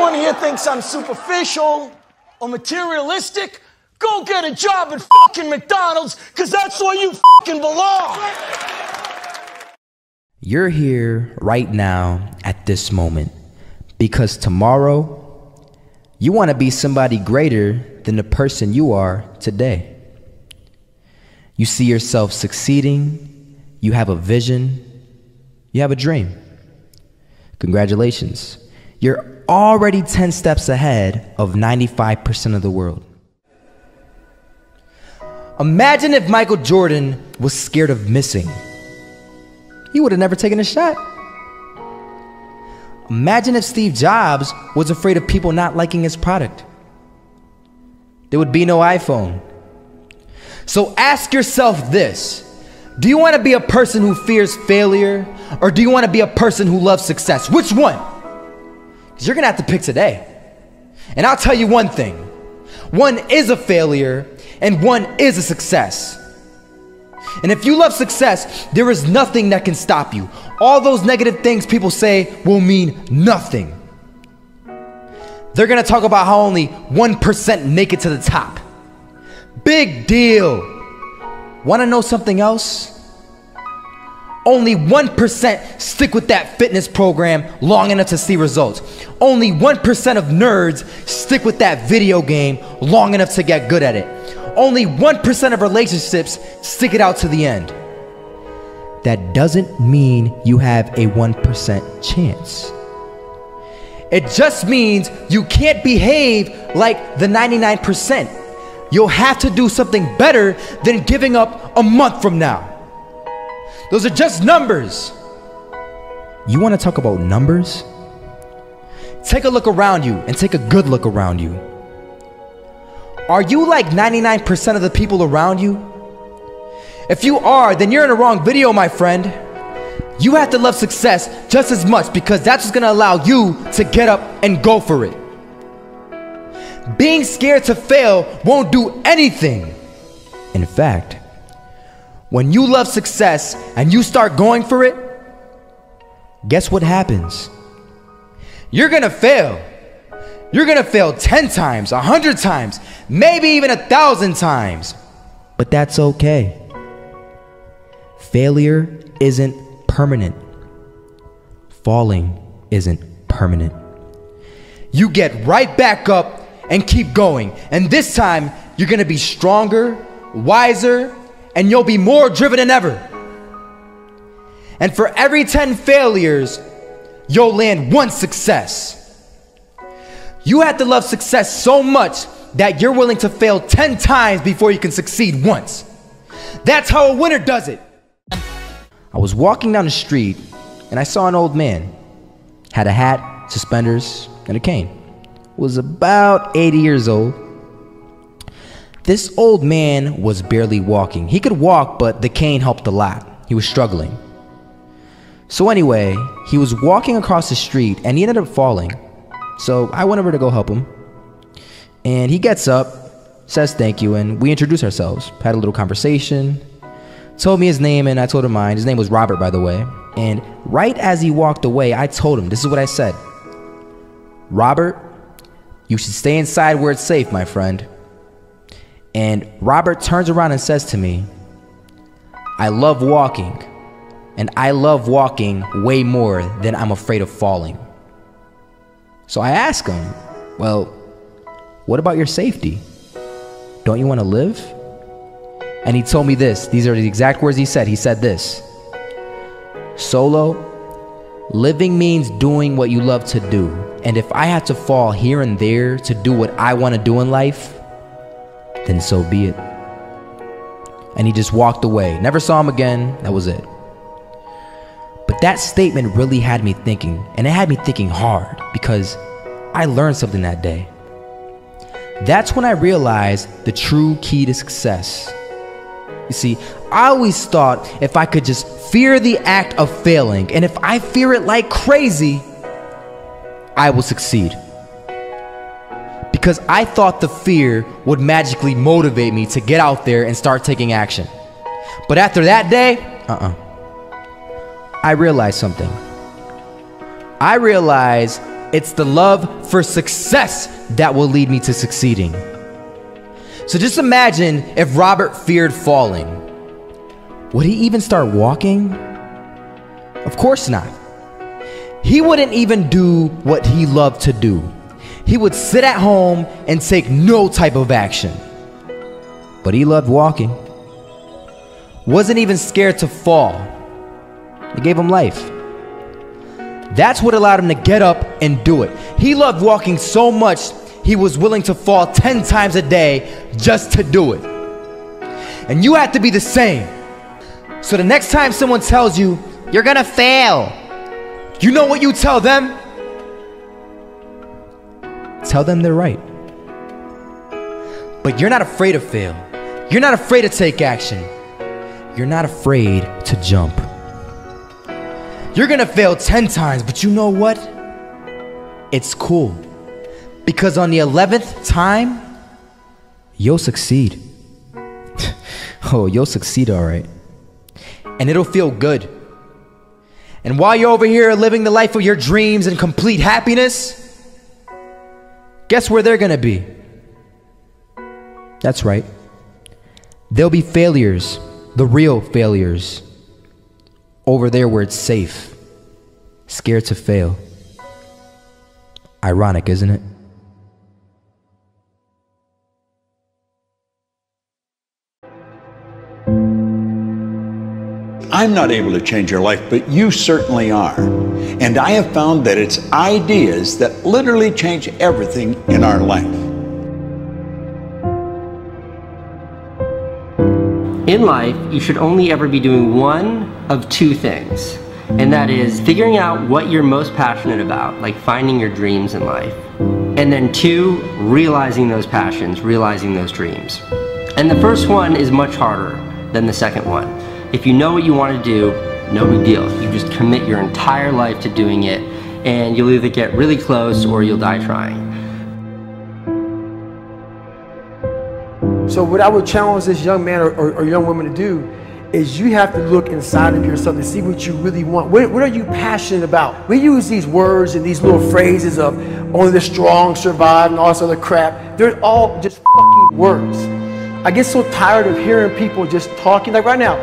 anyone here thinks I'm superficial or materialistic, go get a job at fucking McDonald's, because that's where you fucking belong. You're here right now at this moment because tomorrow you want to be somebody greater than the person you are today. You see yourself succeeding, you have a vision, you have a dream. Congratulations. You're already 10 steps ahead of 95% of the world. Imagine if Michael Jordan was scared of missing. He would have never taken a shot. Imagine if Steve Jobs was afraid of people not liking his product. There would be no iPhone. So ask yourself this: do you want to be a person who fears failure, or do you want to be a person who loves success? Which one? Because you're going to have to pick today. And I'll tell you one thing: one is a failure and one is a success. And if you love success, there is nothing that can stop you. All those negative things people say will mean nothing. They're going to talk about how only 1% make it to the top. Big deal. Want to know something else? Only 1% stick with that fitness program long enough to see results. Only 1% of nerds stick with that video game long enough to get good at it. Only 1% of relationships stick it out to the end. That doesn't mean you have a 1% chance. It just means you can't behave like the 99%. You'll have to do something better than giving up a month from now. Those are just numbers. You want to talk about numbers? Take a look around you and take a good look around you. Are you like 99% of the people around you? If you are, then you're in the wrong video, my friend. You have to love success just as much, because that's what's going to allow you to get up and go for it. Being scared to fail won't do anything. In fact, when you love success and you start going for it, guess what happens? You're gonna fail. You're gonna fail 10 times, 100 times, maybe even 1,000 times. But that's okay. Failure isn't permanent. Falling isn't permanent. You get right back up and keep going. And this time, you're gonna be stronger, wiser, and you'll be more driven than ever. And for every 10 failures, you'll land one success. You have to love success so much that you're willing to fail 10 times before you can succeed once. That's how a winner does it. I was walking down the street and I saw an old man. Had a hat, suspenders, and a cane. Was about 80 years old. This old man was barely walking. He could walk, but the cane helped a lot. He was struggling. So anyway, he was walking across the street and he ended up falling. So I went over to go help him. And he gets up, says thank you, and we introduced ourselves. Had a little conversation. Told me his name and I told him mine. His name was Robert, by the way. And right as he walked away, I told him, this is what I said: Robert, you should stay inside where it's safe, my friend. And Robert turns around and says to me, I love walking, and I love walking way more than I'm afraid of falling. So I ask him, well, what about your safety? Don't you want to live? And he told me this. These are the exact words he said. He said this: Solo, living means doing what you love to do. And if I have to fall here and there to do what I want to do in life, then so be it. And he just walked away. Never saw him again. That was it. But that statement really had me thinking, and it had me thinking hard, because I learned something that day. That's when I realized the true key to success. You see, I always thought if I could just fear the act of failing, and if I fear it like crazy, I will succeed. Because I thought the fear would magically motivate me to get out there and start taking action. But after that day, I realized something. I realized It's the love for success that will lead me to succeeding. So just imagine if Robert feared falling. Would he even start walking? Of course not. He wouldn't even do what he loved to do. He would sit at home and take no type of action. But he loved walking. Wasn't even scared to fall. It gave him life. That's what allowed him to get up and do it. He loved walking so much, he was willing to fall 10 times a day just to do it. And you have to be the same. So the next time someone tells you, you're gonna fail, you know what you tell them? Tell them they're right. But you're not afraid to fail. You're not afraid to take action. You're not afraid to jump. You're gonna fail 10 times, but you know what? It's cool. Because on the 11th time, you'll succeed. Oh, you'll succeed, all right. And it'll feel good. And while you're over here living the life of your dreams and complete happiness, guess where they're gonna be? That's right. They'll be failures, the real failures. Over there where it's safe, scared to fail. Ironic, isn't it? I'm not able to change your life, but you certainly are. And I have found that it's ideas that literally change everything in our life. In life, you should only ever be doing one of two things, and that is figuring out what you're most passionate about, like finding your dreams in life, and then two, realizing those passions, realizing those dreams. And the first one is much harder than the second one. If you know what you want to do, no big deal. You just commit your entire life to doing it, and you'll either get really close or you'll die trying. So what I would challenge this young man or young woman to do is you have to look inside of yourself to see what you really want. What are you passionate about? We use these words and these little phrases of only the strong survive and all this other crap. They're all just fucking words. I get so tired of hearing people just talking. Like right now,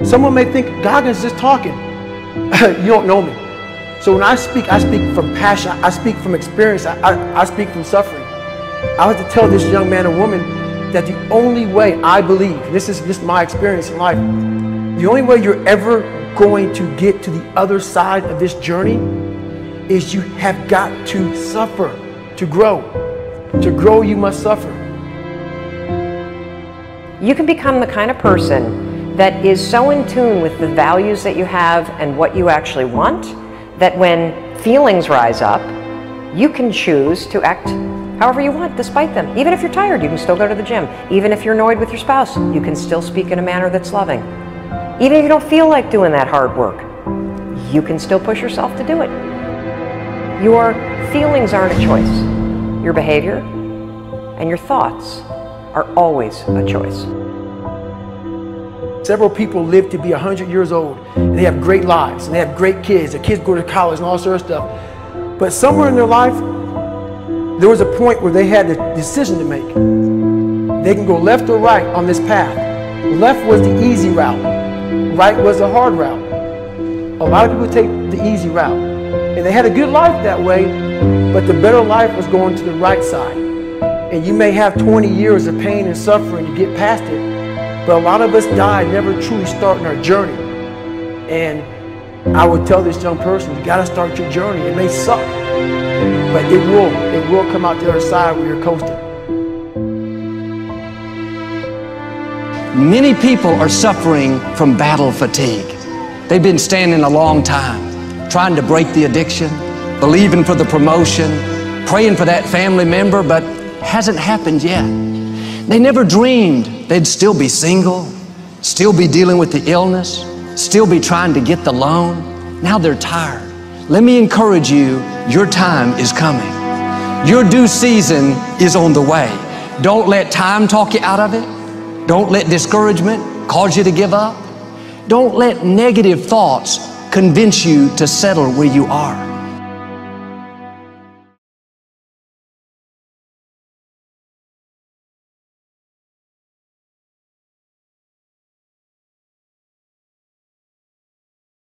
someone may think Goggins is just talking. You don't know me. So when I speak from passion. I speak from experience. I speak from suffering. I have to tell this young man or woman that the only way I believe, this is my experience in life, the only way you're ever going to get to the other side of this journey is you have got to suffer to grow. To grow, you must suffer. You can become the kind of person that is so in tune with the values that you have and what you actually want, that when feelings rise up, you can choose to act however you want, despite them. Even if you're tired, you can still go to the gym. Even if you're annoyed with your spouse, you can still speak in a manner that's loving. Even if you don't feel like doing that hard work, you can still push yourself to do it. Your feelings aren't a choice. Your behavior and your thoughts are always a choice. Several people live to be 100 years old, and they have great lives, and they have great kids. Their kids go to college and all sorts of stuff. But somewhere in their life, there was a point where they had a decision to make. They can go left or right on this path. Left was the easy route. Right was the hard route. A lot of people take the easy route. And they had a good life that way, but the better life was going to the right side. And you may have 20 years of pain and suffering to get past it, but a lot of us die never truly starting our journey. And I would tell this young person, you gotta start your journey. It may suck, but it will come out the other side where you're coasting. Many people are suffering from battle fatigue. They've been standing a long time, trying to break the addiction, believing for the promotion, praying for that family member, but hasn't happened yet. They never dreamed they'd still be single, still be dealing with the illness, still be trying to get the loan. Now they're tired. Let me encourage you, your time is coming. Your due season is on the way. Don't let time talk you out of it. Don't let discouragement cause you to give up. Don't let negative thoughts convince you to settle where you are.